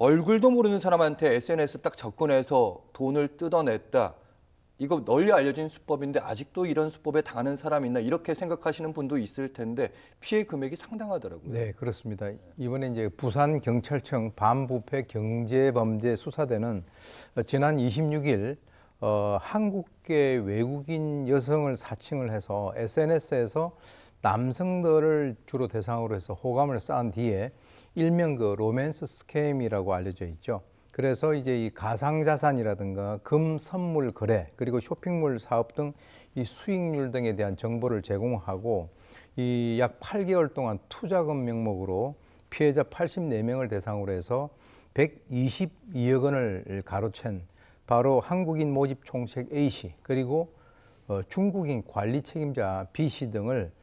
얼굴도 모르는 사람한테 SNS 딱 접근해서 돈을 뜯어냈다. 이거 널리 알려진 수법인데 아직도 이런 수법에 당하는 사람이 있나 이렇게 생각하시는 분도 있을 텐데 피해 금액이 상당하더라고요. 네, 그렇습니다. 이번에 이제 부산경찰청 반부패 경제범죄 수사대는 지난 26일 한국계 외국인 여성을 사칭을 해서 SNS에서 남성들을 주로 대상으로 해서 호감을 쌓은 뒤에 일명 그 로맨스 스캠이라고 알려져 있죠. 그래서 이제 이 가상자산이라든가 금 선물 거래 그리고 쇼핑몰 사업 등 이 수익률 등에 대한 정보를 제공하고 이 약 8개월 동안 투자금 명목으로 피해자 84명을 대상으로 해서 122억 원을 가로챈 바로 한국인 모집 총책 A씨 그리고 중국인 관리 책임자 B씨 등을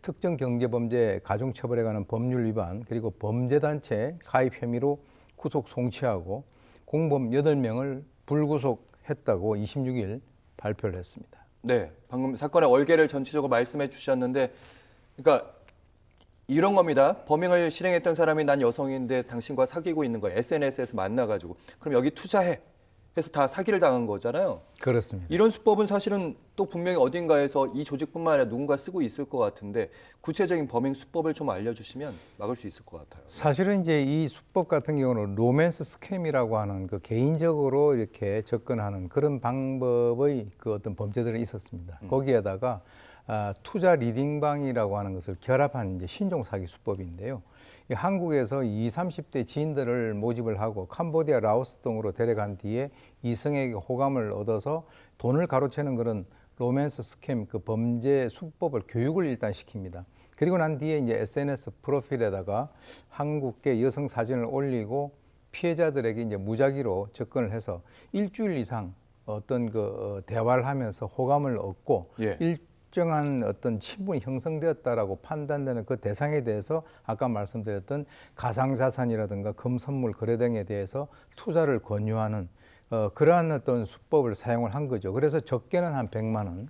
특정 경제범죄 가중처벌에 관한 법률 위반 그리고 범죄단체 가입 혐의로 구속 송치하고 공범 8명을 불구속했다고 26일 발표를 했습니다. 네, 방금 사건의 얼개를 전체적으로 말씀해 주셨는데 그러니까 이런 겁니다. 범행을 실행했던 사람이 난 여성인데 당신과 사귀고 있는 거예요. SNS에서 만나가지고. 그럼 여기 투자해. 해서 다 사기를 당한 거잖아요. 그렇습니다. 이런 수법은 사실은 또 분명히 어딘가에서 이 조직뿐만 아니라 누군가 쓰고 있을 것 같은데 구체적인 범행 수법을 좀 알려주시면 막을 수 있을 것 같아요. 사실은 이제 이 수법 같은 경우는 로맨스 스캠이라고 하는 그 개인적으로 이렇게 접근하는 그런 방법의 그 어떤 범죄들이 있었습니다. 거기에다가 투자 리딩방이라고 하는 것을 결합한 이제 신종 사기 수법인데요. 한국에서 20, 30대 지인들을 모집을 하고 캄보디아, 라오스 등으로 데려간 뒤에 이성에게 호감을 얻어서 돈을 가로채는 그런 로맨스 스캠 그 범죄 수법을 교육을 일단 시킵니다. 그리고 난 뒤에 이제 SNS 프로필에다가 한국계 여성 사진을 올리고 피해자들에게 이제 무작위로 접근을 해서 일주일 이상 어떤 그 대화를 하면서 호감을 얻고 일정한 어떤 친분이 형성되었다라고 판단되는 그 대상에 대해서 아까 말씀드렸던 가상자산이라든가 금선물 거래 등에 대해서 투자를 권유하는 그러한 어떤 수법을 사용을 한 거죠. 그래서 적게는 한 100만 원,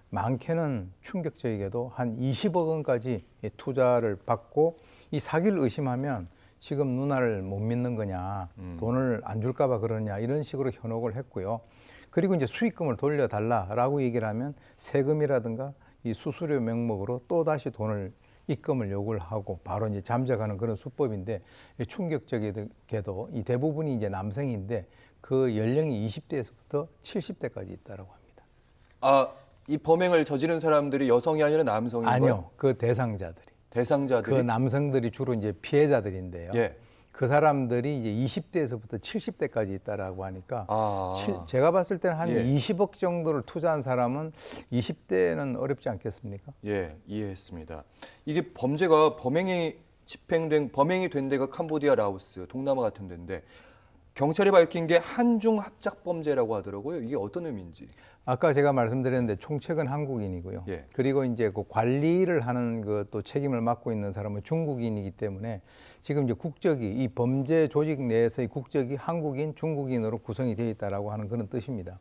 많게는 충격적이게도 한 20억 원까지 투자를 받고 이 사기를 의심하면 지금 누나를 못 믿는 거냐, 돈을 안 줄까 봐 그러냐 이런 식으로 현혹을 했고요. 그리고 이제 수익금을 돌려달라라고 얘기를 하면 세금이라든가 이 수수료 명목으로 또 다시 돈을 입금을 요구를 하고 바로 이제 잠적하는 그런 수법인데 충격적이게도 이 대부분이 이제 남성인데 그 연령이 20대에서부터 70대까지 있다라고 합니다. 아, 이 범행을 저지른 사람들이 여성이 아니라 남성인 거예요? 아니요, 그 대상자들이. 대상자들이? 그 남성들이 주로 이제 피해자들인데요. 예. 그 사람들이 이제 20대에서부터 70대까지 있다라고 하니까 제가 봤을 때는 한 20억 정도를 투자한 사람은 20대는 어렵지 않겠습니까? 예, 이해했습니다. 이게 범행이 된 데가 캄보디아, 라오스, 동남아 같은 데인데 경찰이 밝힌 게 한중 합작 범죄라고 하더라고요. 이게 어떤 의미인지. 아까 제가 말씀드렸는데 총책은 한국인이고요. 그리고 이제 그 관리를 하는 그 또 책임을 맡고 있는 사람은 중국인이기 때문에 지금 이제 국적이 이 범죄 조직 내에서의 국적이 한국인, 중국인으로 구성이 되어 있다라고 하는 그런 뜻입니다.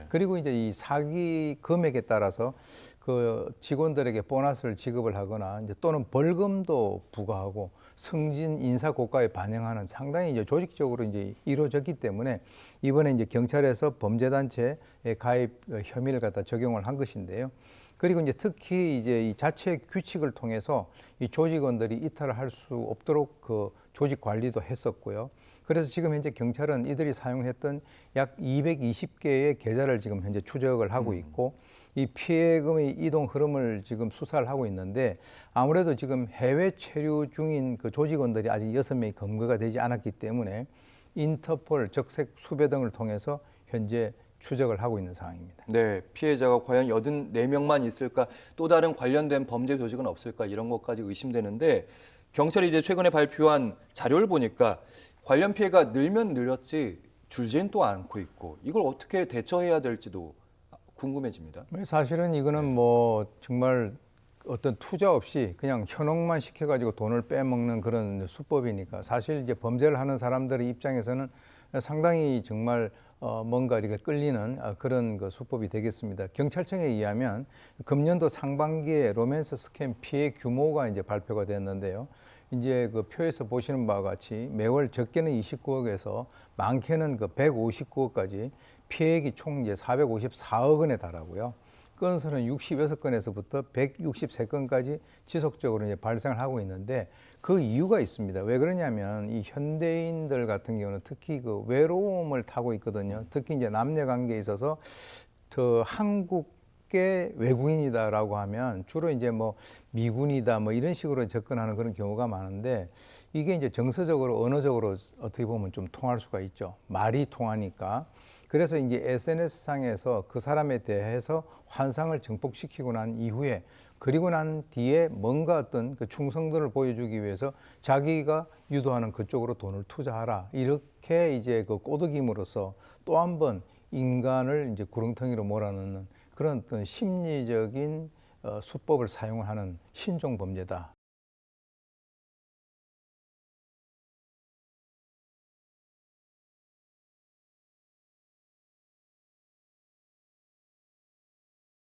그리고 이제 이 사기 금액에 따라서 그 직원들에게 보너스를 지급을 하거나 이제 또는 벌금도 부과하고 승진 인사 고과에 반영하는 상당히 이제 조직적으로 이제 이루어졌기 때문에 이번에 이제 경찰에서 범죄단체에 가입 혐의를 갖다 적용을 한 것인데요. 그리고 이제 특히 이제 이 자체 규칙을 통해서 이 조직원들이 이탈을 할 수 없도록 그 조직 관리도 했었고요. 그래서 지금 현재 경찰은 이들이 사용했던 약 220개의 계좌를 지금 현재 추적을 하고 있고 이 피해금의 이동 흐름을 지금 수사를 하고 있는데 아무래도 지금 해외 체류 중인 그 조직원들이 아직 6명이 검거가 되지 않았기 때문에 인터폴, 적색 수배 등을 통해서 현재 추적을 하고 있는 상황입니다. 네, 피해자가 과연 84명만 있을까, 또 다른 관련된 범죄 조직은 없을까 이런 것까지 의심되는데 경찰이 이제 최근에 발표한 자료를 보니까 관련 피해가 늘면 늘었지 줄지는 또 않고 있고 이걸 어떻게 대처해야 될지도 궁금해집니다. 사실은 이거는 뭐 정말 어떤 투자 없이 그냥 현혹만 시켜가지고 돈을 빼먹는 그런 수법이니까 사실 이제 범죄를 하는 사람들의 입장에서는 상당히 정말 뭔가 이렇게 끌리는 그런 그 수법이 되겠습니다. 경찰청에 의하면 금년도 상반기에 로맨스 스캠 피해 규모가 이제 발표가 됐는데요. 이제 그 표에서 보시는 바와 같이 매월 적게는 29억에서 많게는 그 159억까지 피해액이 총 이제 454억 원에 달하고요. 건수는 66건에서부터 163건까지 지속적으로 이제 발생을 하고 있는데 그 이유가 있습니다. 왜 그러냐면 이 현대인들 같은 경우는 특히 그 외로움을 타고 있거든요. 특히 이제 남녀 관계에 있어서 저 한국계 외국인이다라고 하면 주로 이제 뭐 미군이다 뭐 이런 식으로 접근하는 그런 경우가 많은데 이게 이제 정서적으로 언어적으로 어떻게 보면 좀 통할 수가 있죠. 말이 통하니까. 그래서 이제 SNS상에서 그 사람에 대해서 환상을 증폭시키고 난 이후에 그리고 난 뒤에 뭔가 어떤 그 충성도를 보여주기 위해서 자기가 유도하는 그쪽으로 돈을 투자하라. 이렇게 이제 그 꼬드김으로써 또 한 번 인간을 이제 구렁텅이로 몰아넣는 그런 어떤 심리적인 수법을 사용하는 신종 범죄다.